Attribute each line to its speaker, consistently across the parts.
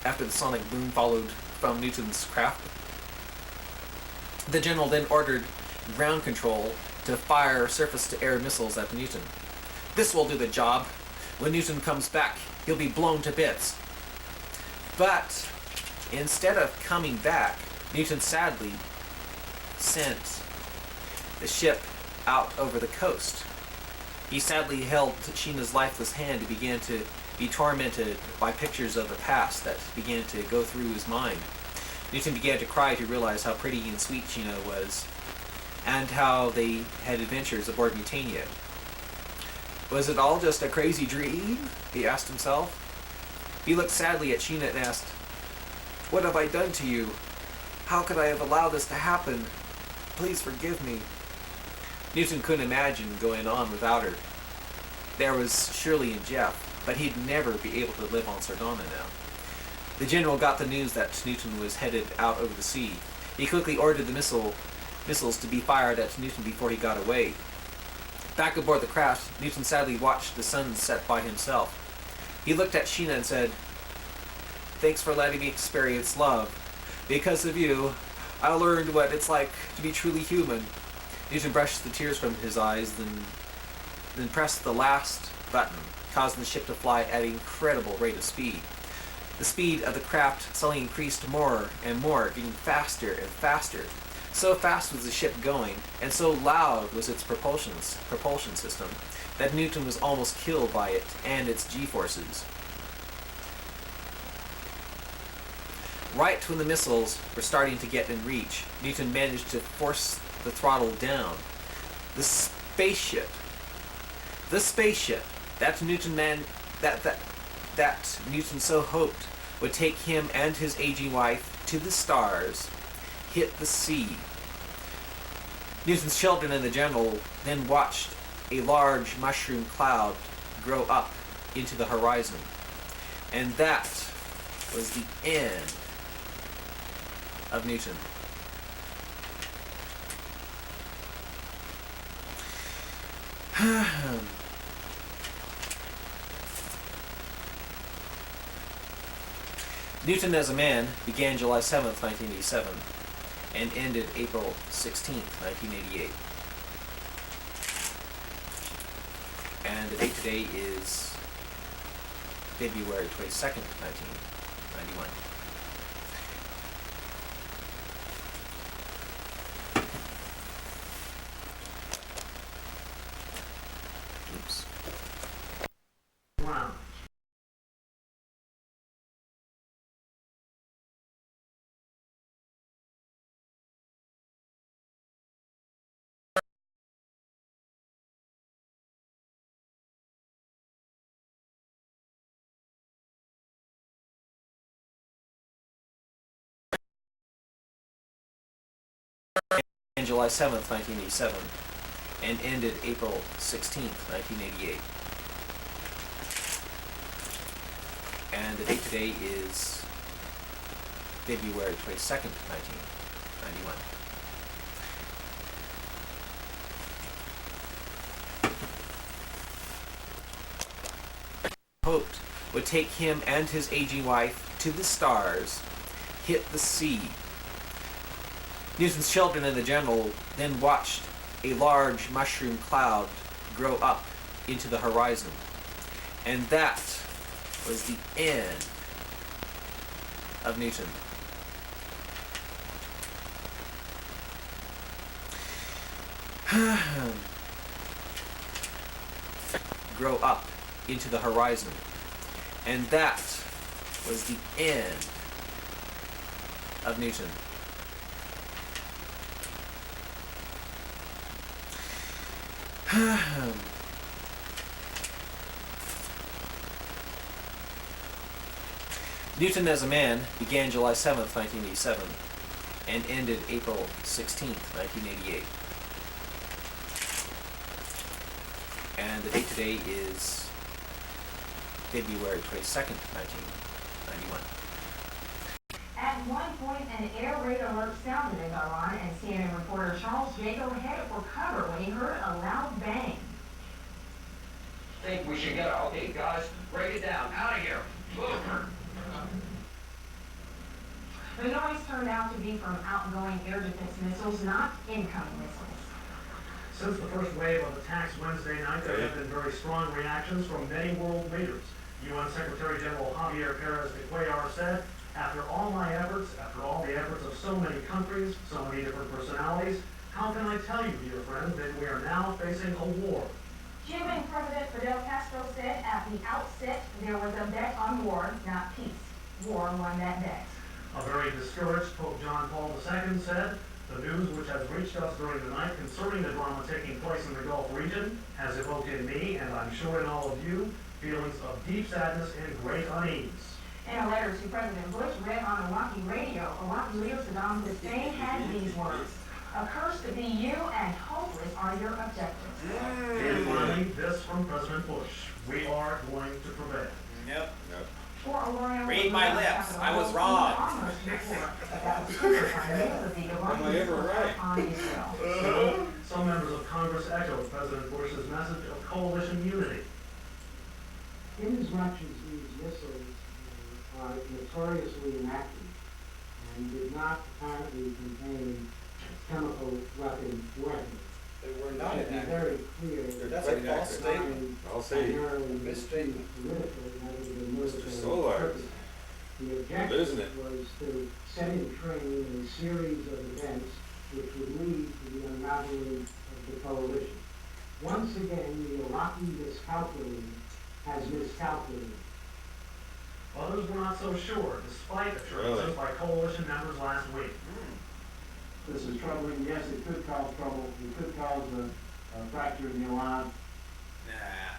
Speaker 1: after the sonic boom followed from Newton's craft. The general then ordered ground control to fire surface-to-air missiles at Newton. "This will do the job. When Newton comes back, he'll be blown to bits." But instead of coming back, Newton sadly sent the ship out over the coast. He sadly held Sheena's lifeless hand and began to be tormented by pictures of the past that began to go through his mind. Newton began to cry to realize how pretty and sweet Sheena was, and how they had adventures aboard Mutania. Was it all just a crazy dream? He asked himself. He looked sadly at Sheena and asked, "What have I done to you? How could I have allowed this to happen? Please forgive me." Newton couldn't imagine going on without her. There was Shirley and Jeff, but he'd never be able to live on Sardana now. The general got the news that Newton was headed out over the sea. He quickly ordered the missiles to be fired at Newton before he got away. Back aboard the craft, Newton sadly watched the sun set by himself. He looked at Sheena and said, "Thanks for letting me experience love. Because of you, I learned what it's like to be truly human." Newton brushed the tears from his eyes, then pressed the last button, causing the ship to fly at an incredible rate of speed. The speed of the craft suddenly increased more and more, getting faster and faster. So fast was the ship going, and so loud was its propulsion system, that Newton was almost killed by it and its G-forces. Right when the missiles were starting to get in reach, Newton managed to force the throttle down. The spaceship that Newton so hoped would take him and his aging wife to the stars, hit the sea. Newton's children and the general then watched a large mushroom cloud grow up into the horizon. And that was the end of Newton. Newton as a Man began July 7th, 1987, and ended April 16th, 1988. And the date today is February 22nd, 1991. Oops.
Speaker 2: Wow.
Speaker 1: July 7th, 1987, and ended April 16th, 1988. And the date today is February 22nd, 1991. Hoped would take him and his aging wife to the stars, hit the sea. Newton's children and the general then watched a large mushroom cloud grow up into the horizon. And that was the end of Newton. Grow up into the horizon. And that was the end of Newton. Newton as a Man began July 7th, 1987, and ended April 16th, 1988. And the date today is February 22nd, 1991.
Speaker 2: At one point, an air raid alert sounded in Iran, and CNN reporter Charles Jago headed for cover when he heard a loud bang.
Speaker 3: Think we should get out. Okay, guys, break it down. Out of here. Move.
Speaker 2: The noise turned out to be from outgoing air defense missiles, not incoming missiles.
Speaker 3: Since the first wave of attacks Wednesday night, there have been very strong reactions from many world leaders. UN Secretary General Javier Pérez de Cuellar said, after all my efforts, after all the efforts of so many countries, so many different personalities, how can I tell you, dear friends, that we are now facing a war?
Speaker 2: Cuban President Fidel Castro said at the outset there was a bet on war, not peace. War won that bet.
Speaker 3: A very discouraged Pope John Paul II said, the news which has reached us during the night concerning the drama taking place in the Gulf region has evoked in me, and I'm sure in all of you, feelings of deep sadness and great unease.
Speaker 2: In a letter to President Bush read on Iraqi radio, Iraqi leader Saddam Hussein had these words: accursed to be you and hopeless are your objectives.
Speaker 3: And finally, this from President Bush: we are going to prevail.
Speaker 4: Yep.
Speaker 2: Read my lips.
Speaker 4: I was wrong.
Speaker 3: Am I ever right? Some members of Congress echoed President Bush's message of coalition unity.
Speaker 5: Inasmuch as these missiles are notoriously inactive and did not apparently contain chemical weapons,
Speaker 4: They were not
Speaker 5: it should be
Speaker 4: inactive.
Speaker 5: very clear
Speaker 4: That's
Speaker 5: that
Speaker 4: a false statement.
Speaker 6: I'll say,
Speaker 5: primarily
Speaker 4: misstatement.
Speaker 5: political rather than military
Speaker 6: Solar.
Speaker 5: purpose. The
Speaker 6: Losing
Speaker 5: objective
Speaker 6: it.
Speaker 5: was to set in train a series of events which would lead to the unraveling of the coalition. Once again, the Iraqi miscalculator has miscalculated.
Speaker 3: Others were not so sure, despite assurances
Speaker 6: Really?
Speaker 3: by coalition members last week.
Speaker 7: This is troubling. Yes, it could cause trouble. It could cause a fracture in the line.
Speaker 4: Nah.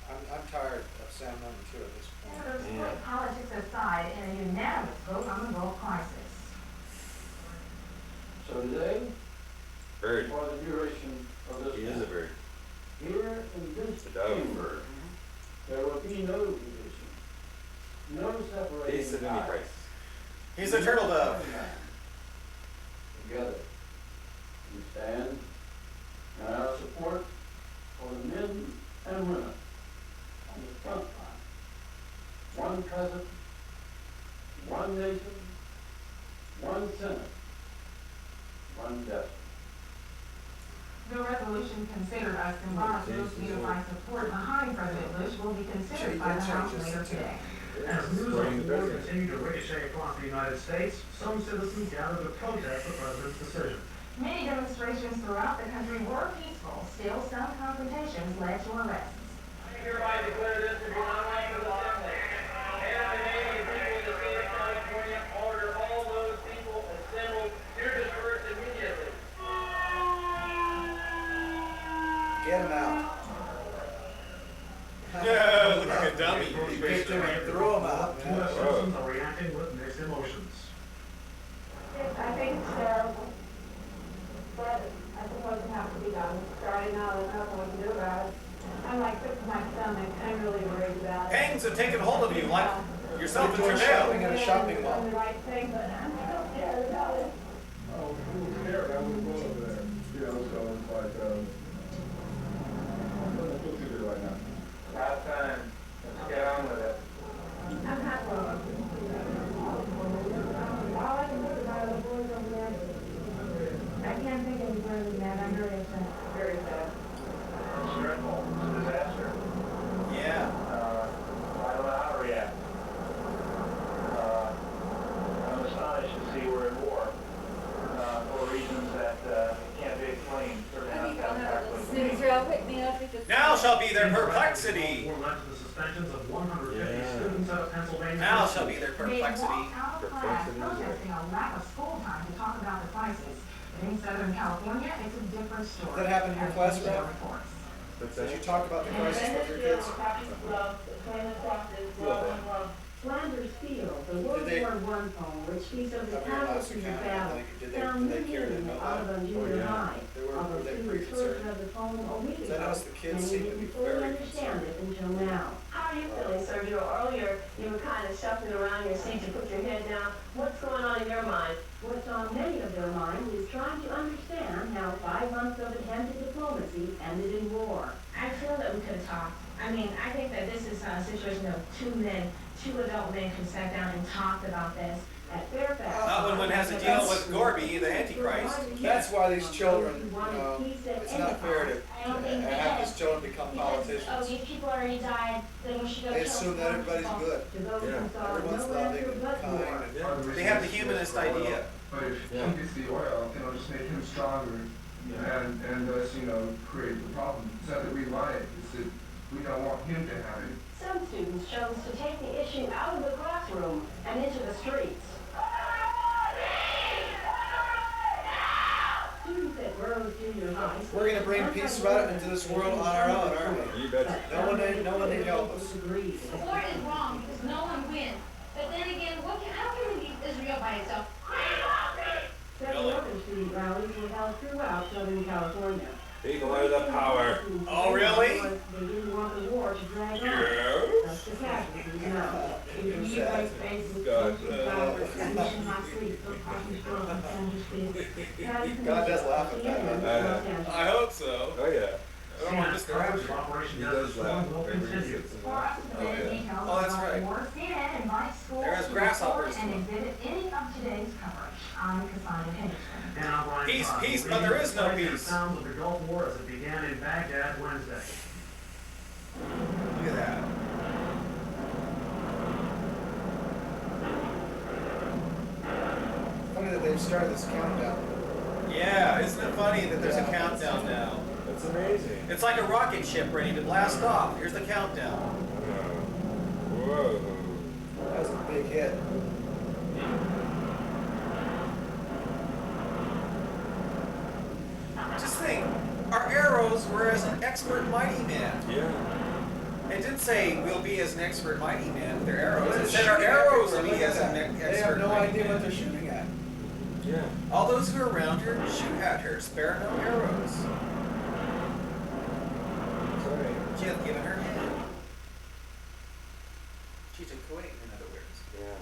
Speaker 4: I'm tired of sound number 2 at this point.
Speaker 2: Senators put politics aside in a unanimous vote on the Gulf crisis.
Speaker 7: So today,
Speaker 6: bird.
Speaker 7: for the duration of this
Speaker 6: He is a bird.
Speaker 7: here in this
Speaker 6: The dove.
Speaker 7: chamber, there will be no division, no separating.
Speaker 6: Peace at any
Speaker 7: ties.
Speaker 6: price.
Speaker 4: He's a turtle dove.
Speaker 7: Together, we stand in our support for the men and women on the front line. One president, one nation, one Senate, one destiny.
Speaker 2: The resolution considered by Congress to unify support behind President Bush will be considered by the House later today.
Speaker 3: As news of the war continued to ricochet across the United States, some citizens gathered to protest the president's decision.
Speaker 2: Many demonstrations throughout the country were peaceful. Still, some confrontations led to arrests.
Speaker 8: I hereby declare this to be unlawful assembly. And in the name of the people of the state of California, order all those people assembled to disperse immediately.
Speaker 4: Get him out.
Speaker 6: Yeah, look like a dummy.
Speaker 4: He picked him and threw him out,
Speaker 3: U.S.
Speaker 4: man.
Speaker 3: citizens are reacting with mixed emotions.
Speaker 9: I think it's terrible, but I suppose it has to be done. Starting now, there's nothing we can do about it. I'm like sick to my stomach, I'm really worried about it.
Speaker 4: Pangs have taken hold of you like yourself in
Speaker 8: Enjoy
Speaker 4: travail.
Speaker 8: shopping at a shopping mall.
Speaker 9: It's the right thing, but I'm still scared about it.
Speaker 7: Oh, who's scared? I would go over there. You know, so it's like, what you do right now?
Speaker 8: Last time, let's get on with it.
Speaker 9: I'm not wrong. All I can think about are the boys over there. I can't think any further than that, I'm very upset. Very sad.
Speaker 8: It's dreadful. It's a disaster.
Speaker 4: Yeah.
Speaker 8: I don't know how to react. I'm astonished to see we're at war for reasons that can't be explained. Certainly not satisfactorily.
Speaker 4: Now shall be their perplexity.
Speaker 3: War led to the suspensions of 150 students out of Pennsylvania.
Speaker 4: Now shall be their
Speaker 2: They
Speaker 4: perplexity.
Speaker 2: walked out of class protesting a lack of school time to talk about the crisis. But in Southern California, it's a different story.
Speaker 4: That happened in your
Speaker 2: as
Speaker 4: class,
Speaker 2: the
Speaker 4: Rob?
Speaker 2: reports.
Speaker 4: Did you talk about the crisis with your kids?
Speaker 9: Flanders Field, the World
Speaker 4: Did they-
Speaker 9: War I poem, which speaks of the
Speaker 4: Of your last
Speaker 9: casualties of
Speaker 4: account,
Speaker 9: battle,
Speaker 4: like, did
Speaker 9: found
Speaker 4: they
Speaker 9: many
Speaker 4: care to
Speaker 9: in
Speaker 4: know
Speaker 9: out
Speaker 4: that?
Speaker 9: of junior high.
Speaker 4: They were
Speaker 9: Although
Speaker 4: they
Speaker 9: she
Speaker 4: pretty
Speaker 9: was first
Speaker 4: concerned?
Speaker 9: read the poem a week
Speaker 4: Because I
Speaker 9: ago,
Speaker 4: noticed the kids
Speaker 9: and
Speaker 4: seem
Speaker 9: we
Speaker 4: to be
Speaker 9: didn't fully
Speaker 4: very
Speaker 9: understand
Speaker 4: concerned.
Speaker 9: it until now.
Speaker 10: How are you feeling, Sergio? Earlier, you were kind of shuffling around your seat. You put your head down. What's going on in your mind?
Speaker 9: What's on many of their minds is trying to understand how 5 months of attempted diplomacy ended in war.
Speaker 10: I feel that we could have talked. I mean, I think that this is a situation of two men
Speaker 2: two adult men who sat down and talked about this at Fairfax.
Speaker 4: Not when one has to deal with Gorby, the Antichrist. That's why these children, it's not fair to have these children become
Speaker 2: Oh,
Speaker 4: politicians.
Speaker 2: these people already died, then we should go
Speaker 4: They
Speaker 2: kill
Speaker 4: assume that everybody's good. Everyone's loving and kind.
Speaker 1: Yeah.
Speaker 4: They have the humanist idea.
Speaker 11: But if he gets the oil, just make him stronger and thus, create the problem. It's not that we want it, it's that we don't want him to have it.
Speaker 9: Some students chose to take the issue out of the classroom and into the streets. Students at Rose Junior High.
Speaker 4: We're gonna bring peace right into this world on our own, aren't we?
Speaker 6: You betcha.
Speaker 4: No one need help us.
Speaker 2: War is wrong because no one wins. But then again, how can we leave Israel by itself?
Speaker 9: Several other student rallies were held throughout Southern California.
Speaker 6: People are the power.
Speaker 4: Oh, really?
Speaker 9: They didn't want the war to drag on.
Speaker 6: Yeah.
Speaker 9: That's the casualties now. In the U.S. bases,
Speaker 6: God.
Speaker 4: God does laugh at that, huh?
Speaker 6: I hope so. Oh yeah. I don't want to miss the
Speaker 3: Coverage
Speaker 6: rapture.
Speaker 3: of Operation
Speaker 6: He
Speaker 3: Desert
Speaker 6: does
Speaker 3: Storm
Speaker 6: laugh
Speaker 3: will
Speaker 6: every
Speaker 3: continue.
Speaker 6: six
Speaker 2: For us to
Speaker 6: Oh,
Speaker 2: get
Speaker 6: yeah.
Speaker 2: details
Speaker 4: Oh, that's
Speaker 2: about
Speaker 4: right.
Speaker 2: the war, CNN invites schools
Speaker 4: There's
Speaker 2: to report
Speaker 4: grasshoppers.
Speaker 2: and exhibit any of today's coverage. I'm Cassandra Henderson.
Speaker 3: And I'm Brian
Speaker 4: Peace,
Speaker 3: Fox.
Speaker 4: peace, but there is no
Speaker 3: Reading the
Speaker 4: peace.
Speaker 3: sounds of the Gulf War as it began in Baghdad Wednesday.
Speaker 4: Look at that. Funny that they've started this countdown. Yeah, isn't it funny that there's a countdown now?
Speaker 6: That's amazing.
Speaker 4: It's like a rocket ship ready to blast off. Here's the countdown.
Speaker 6: Whoa.
Speaker 4: That was a big hit. Just think, our arrows were as an expert mighty man.
Speaker 6: Yeah.
Speaker 4: It didn't say we'll be as an expert mighty man with their arrows. It said our arrows will be as an expert. They have no idea what they're shooting at.
Speaker 6: Yeah.
Speaker 4: All those who are around her, shoot at her. Spare no arrows.
Speaker 6: Sorry.
Speaker 4: She hath given her hand. She took Kuwait, in other words.
Speaker 6: Yeah.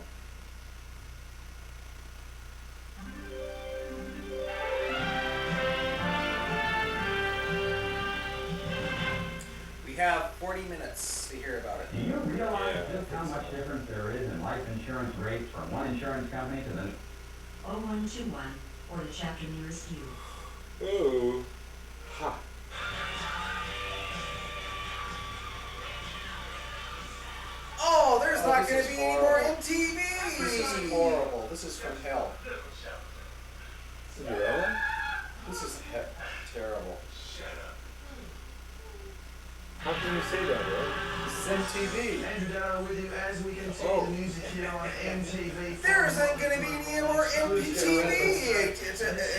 Speaker 4: We have 40 minutes to hear about it.
Speaker 12: Do you realize
Speaker 6: Yeah.
Speaker 12: just how much difference there is in life insurance rates from one insurance company to the
Speaker 2: 0121 or the chapter nearest you.
Speaker 6: Ooh. Ha.
Speaker 4: Oh, there's not
Speaker 1: this
Speaker 4: going
Speaker 1: is
Speaker 4: to be any more
Speaker 1: horrible.
Speaker 4: MTV.
Speaker 1: This is horrible. This is from hell.
Speaker 6: Cinderella?
Speaker 1: This is terrible.
Speaker 6: How can you say that, bro?
Speaker 1: This is MTV.
Speaker 13: Andrew Darrow with you as we continue
Speaker 6: Oh.
Speaker 13: the music here on MTV.
Speaker 4: There isn't going to be any more MTV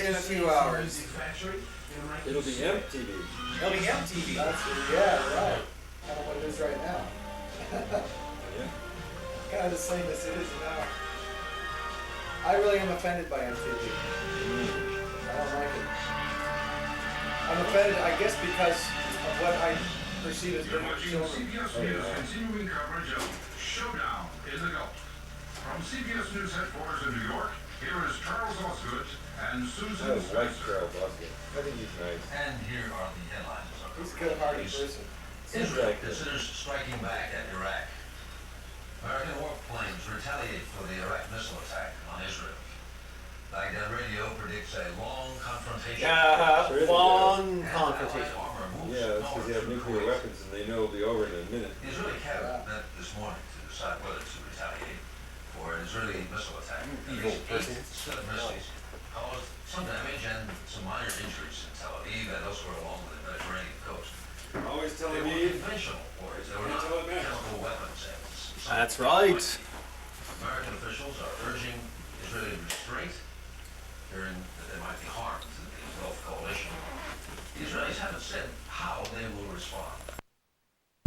Speaker 4: in a few hours.
Speaker 6: It'll be MTV.
Speaker 4: It'll be MTV.
Speaker 1: Yeah, right. Kind of what it is right now.
Speaker 6: Yeah.
Speaker 1: Kind of the same as it is now. I really am offended by MTV. I don't like it. I'm offended, I guess, because of what I perceive as being children.
Speaker 14: CBS News continuing coverage of Showdown in the Gulf. From CBS News headquarters in New York, here is Charles Osgood and
Speaker 6: I
Speaker 14: Susan
Speaker 6: like
Speaker 14: Spencer.
Speaker 6: Charles Osgood. I think he's nice.
Speaker 14: And here are the headlines.
Speaker 1: He's a good-hearted person.
Speaker 14: Israel considers striking back at Iraq. American warplanes retaliate for the Iraq missile attack on Israel. Baghdad Radio predicts a long confrontation.
Speaker 1: Long confrontation.
Speaker 6: Yeah, that's because they have nuclear weapons and they know it'll be over in a minute.
Speaker 14: The Israeli cabinet met this morning to decide whether to retaliate for an Israeli missile attack.
Speaker 6: Evil
Speaker 14: At least
Speaker 6: person.
Speaker 14: 8 Scud missiles caused some damage and some minor injuries in Tel Aviv and elsewhere along the Mediterranean coast.
Speaker 6: Always
Speaker 14: They
Speaker 6: telling
Speaker 14: were
Speaker 6: me.
Speaker 14: conventional warriors. They were not chemical weapons.
Speaker 1: That's right.
Speaker 14: American officials are urging Israeli restraint, fearing that they might be harmed to the Gulf coalition. The Israelis haven't said how they will respond.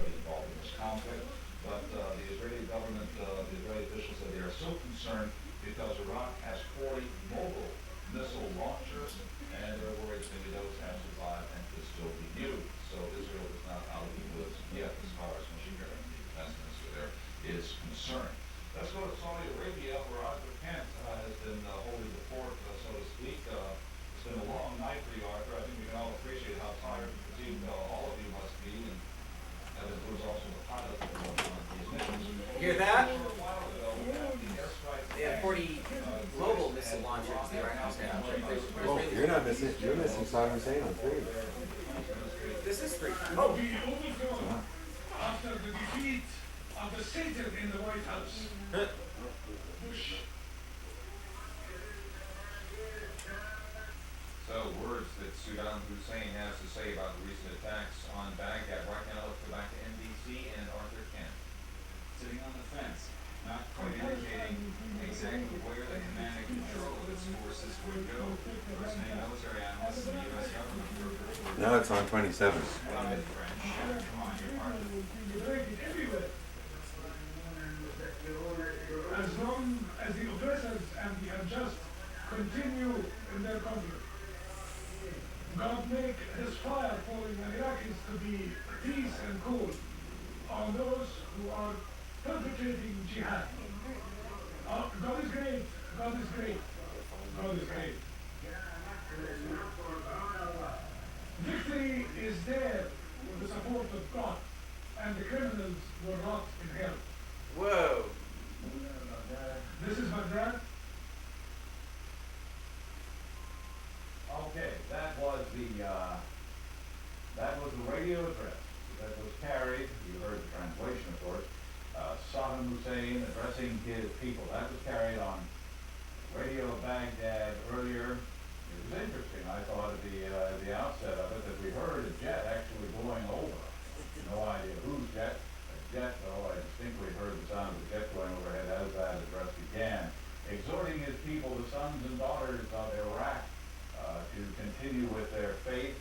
Speaker 15: Involved in this conflict, but the Israeli government, the Israeli officials said they are so concerned because Iraq has 40 mobile missile launchers, and they're worried maybe those have survived and could still be used. So Israel is not out of the woods yet as far as machine gun and the defense minister there is concerned. Let's go to Saudi Arabia, where Arthur Kent has been holding the fort, so to speak. It's been a long night for you, Arthur. I think we can all appreciate how tired and fatigued all of you must be. And That includes also the pilot that works on these missions.
Speaker 1: Hear that?
Speaker 15: A while ago, we had the airstrike.
Speaker 1: They have 40 mobile missile launchers the Iraqis have.
Speaker 6: Oh, you're missing Saddam Hussein on 3.
Speaker 1: This is 3.
Speaker 8: Oh, the overthrow after the defeat of the Satan in the White House. Bush.
Speaker 16: So, words that Saddam Hussein has to say about the recent attacks on Baghdad. Right now, let's go back to NBC and Arthur Kent.
Speaker 15: Sitting on the fence, not quite indicating exactly where the command and control of its forces would go. First name military analysts in the U.S. government were
Speaker 6: Now it's on 27.
Speaker 15: French. Come on, you're part of it.
Speaker 8: Everywhere. As long as the oppressors and the unjust continue in their conflict, God make his fire falling on Iraqis to be peace and cool on those who are perpetrating jihad. God is great. God is great. God is great. Victory is there with the support of God, and the criminals will rot in hell.
Speaker 1: Whoa.
Speaker 8: This is Baghdad.
Speaker 17: Okay, that was the radio address that was carried. You heard the translation, of course. Saddam Hussein addressing his people. That was carried on Radio Baghdad earlier. It was interesting. I thought at the outset of it that we heard a jet actually going over. No idea whose jet. A jet, though. I distinctly heard the sound of the jet going overhead as that address began, exhorting his people, the sons and daughters of Iraq, to continue with their faith